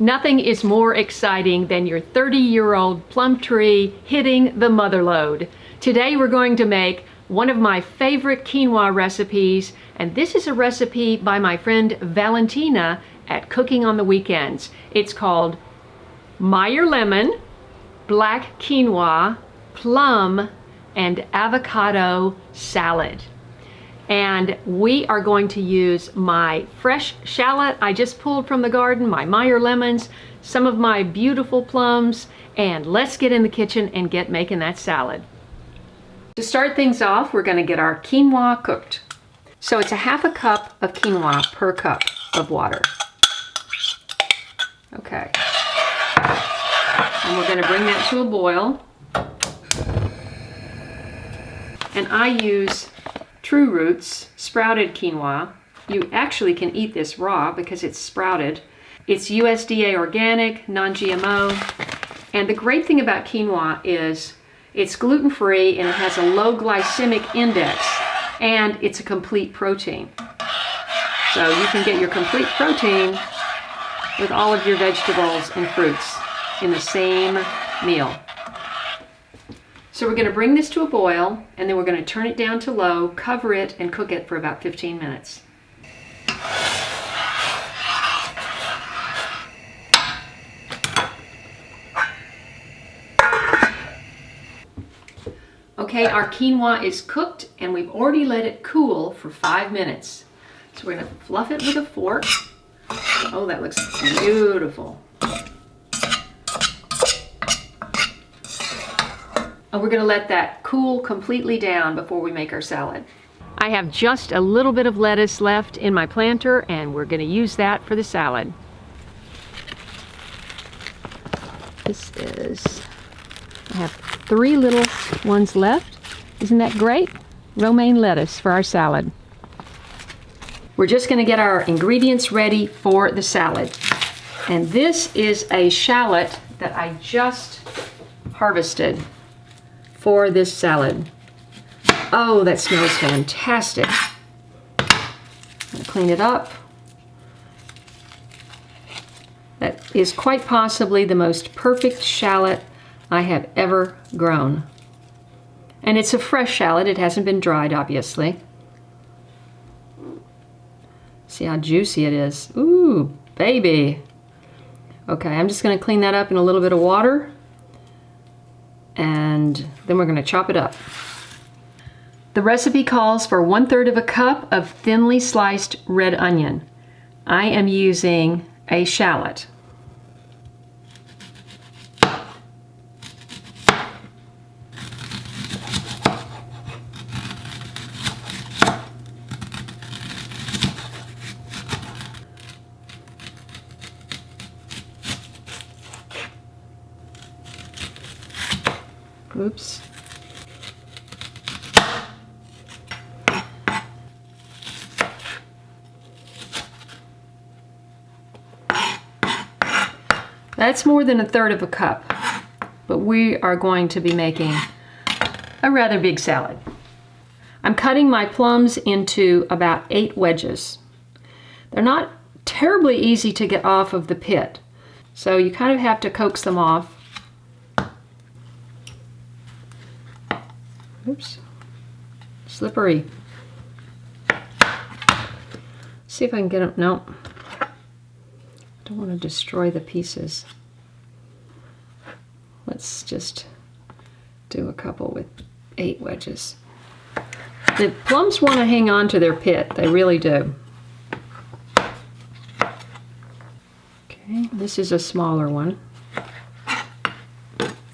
Nothing is more exciting than your 30-year-old plum tree hitting the mother lode. Today we're going to make one of my favorite quinoa recipes, and this is a recipe by my friend Valentina at Cooking on the Weekends. It's called Meyer lemon, black quinoa, plum, and avocado salad. And we are going to use my fresh shallot I just pulled from the garden, my Meyer lemons, some of my beautiful plums, and let's get in the kitchen and get making that salad. To start things off, we're going to get our quinoa cooked. So it's a half a cup of quinoa per cup of water. Okay. And we're going to bring that to a boil. And I use True Roots sprouted quinoa. You actually can eat this raw because it's sprouted. It's USDA organic, non-GMO. And the great thing about quinoa is it's gluten-free and it has a low glycemic index, and it's a complete protein. So you can get your complete protein with all of your vegetables and fruits in the same meal. So we're going to bring this to a boil, and then we're going to turn it down to low, cover it, and cook it for about 15 minutes. Okay, our quinoa is cooked, and we've already let it cool for 5 minutes. So we're going to fluff it with a fork. Oh, that looks beautiful. And we're going to let that cool completely down before we make our salad. I have just a little bit of lettuce left in my planter, and we're going to use that for the salad. This is, I have 3 little ones left. Isn't that great? Romaine lettuce for our salad. We're just going to get our ingredients ready for the salad. And this is a shallot that I just harvested for this salad. Oh, that smells fantastic. I'm going to clean it up. That is quite possibly the most perfect shallot I have ever grown. And it's a fresh shallot. It hasn't been dried, obviously. See how juicy it is. Ooh, baby. Okay, I'm just going to clean that up in a little bit of water, and then we're going to chop it up. The recipe calls for 1/3 of a cup of thinly sliced red onion. I am using a shallot. Oops. That's more than 1/3 of a cup, but we are going to be making a rather big salad. I'm cutting my plums into about 8 wedges. They're not terribly easy to get off of the pit, so you kind of have to coax them off. Oops, slippery. See if I can get them. No, I don't want to destroy the pieces. Let's just do a couple with 8 wedges. The plums want to hang on to their pit. They really do. Okay, this is a smaller one. I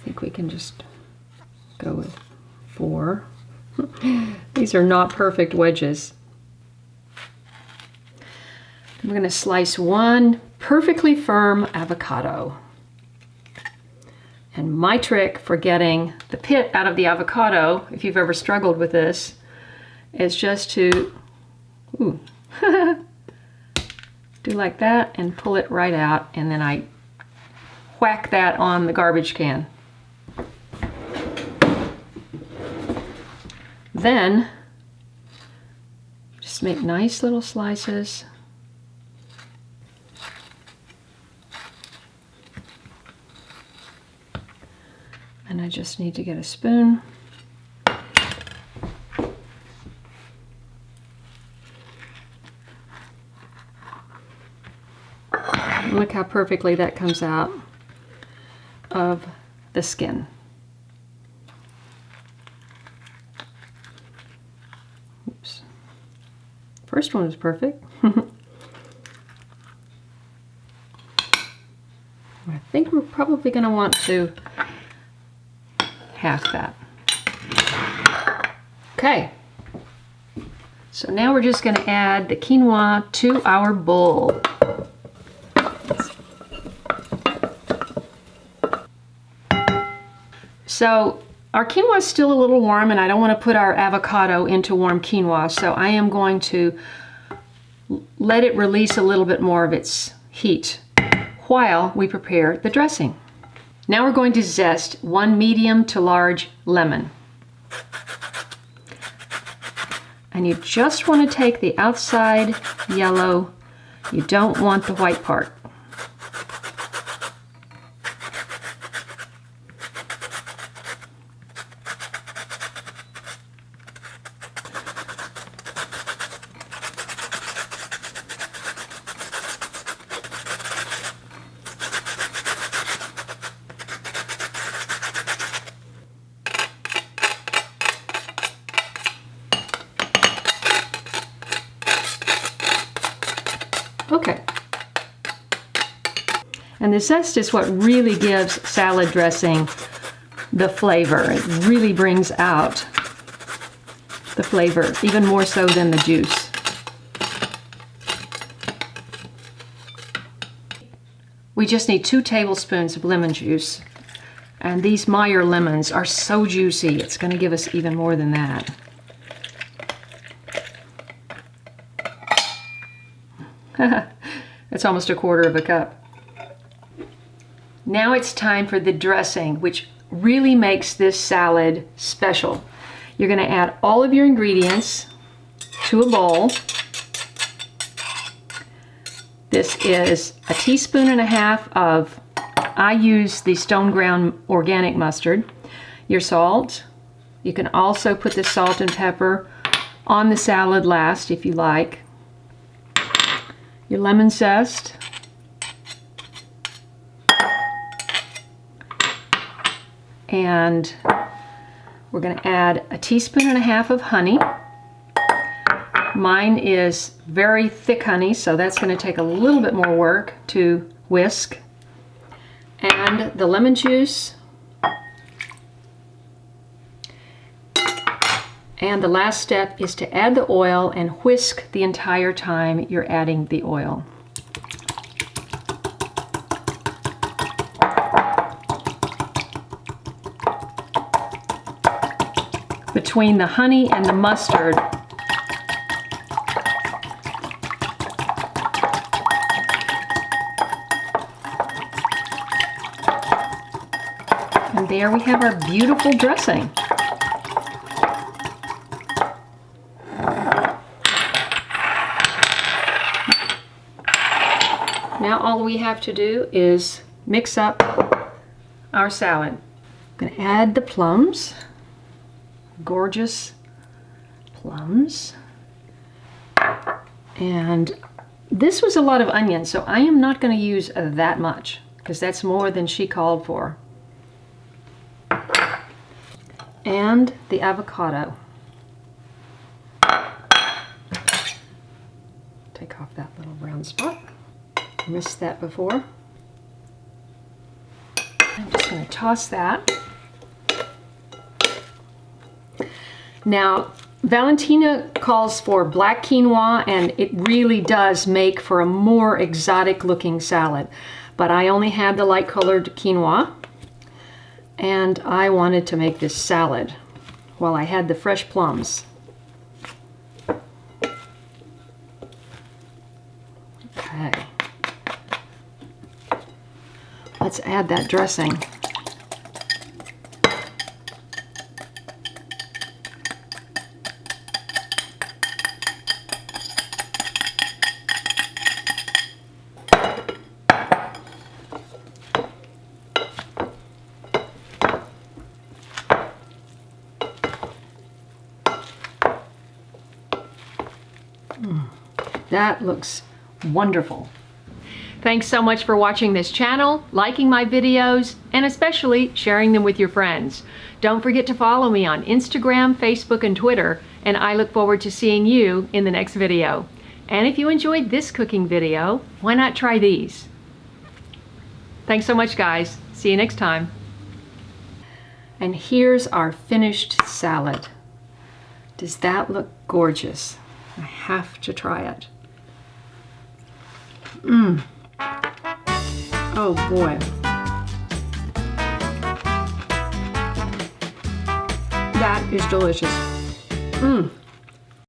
think we can just go with 4. These are not perfect wedges. I'm going to slice 1 perfectly firm avocado. And my trick for getting the pit out of the avocado, if you've ever struggled with this, is just to do like that and pull it right out, and then I whack that on the garbage can. Then just make nice little slices. And I just need to get a spoon. Look how perfectly that comes out of the skin. Oops. First one was perfect. I think we're probably going to want to half that. Okay. So now we're just going to add the quinoa to our bowl. So our quinoa is still a little warm, and I don't want to put our avocado into warm quinoa, so I am going to let it release a little bit more of its heat while we prepare the dressing. Now we're going to zest 1 medium to large lemon. And you just want to take the outside yellow, you don't want the white part. Okay. And the zest is what really gives salad dressing the flavor. It really brings out the flavor, even more so than the juice. We just need 2 tablespoons of lemon juice. And these Meyer lemons are so juicy, it's going to give us even more than that. It's almost 1/4 cup. Now it's time for the dressing, which really makes this salad special. You're going to add all of your ingredients to a bowl. This is 1.5 teaspoons of, I use the stone ground organic mustard. Your salt. You can also put the salt and pepper on the salad last if you like. Your lemon zest. And we're going to add 1.5 teaspoons of honey. Mine is very thick honey, so that's going to take a little bit more work to whisk. And the lemon juice. And the last step is to add the oil and whisk the entire time you're adding the oil. Between the honey and the mustard, and there we have our beautiful dressing. Now all we have to do is mix up our salad. I'm going to add the plums. Gorgeous plums. And this was a lot of onion, so I am not going to use that much because that's more than she called for. And the avocado. Take off that little brown spot. Missed that before. I'm just going to toss that. Now, Valentina calls for black quinoa, and it really does make for a more exotic looking salad. But I only had the light colored quinoa, and I wanted to make this salad while I had the fresh plums. Okay. Let's add that dressing. That looks wonderful. Thanks so much for watching this channel, liking my videos, and especially sharing them with your friends. Don't forget to follow me on Instagram, Facebook, and Twitter, and I look forward to seeing you in the next video. And if you enjoyed this cooking video, why not try these? Thanks so much, guys. See you next time. And here's our finished salad. Does that look gorgeous? I have to try it. Oh boy. That is delicious.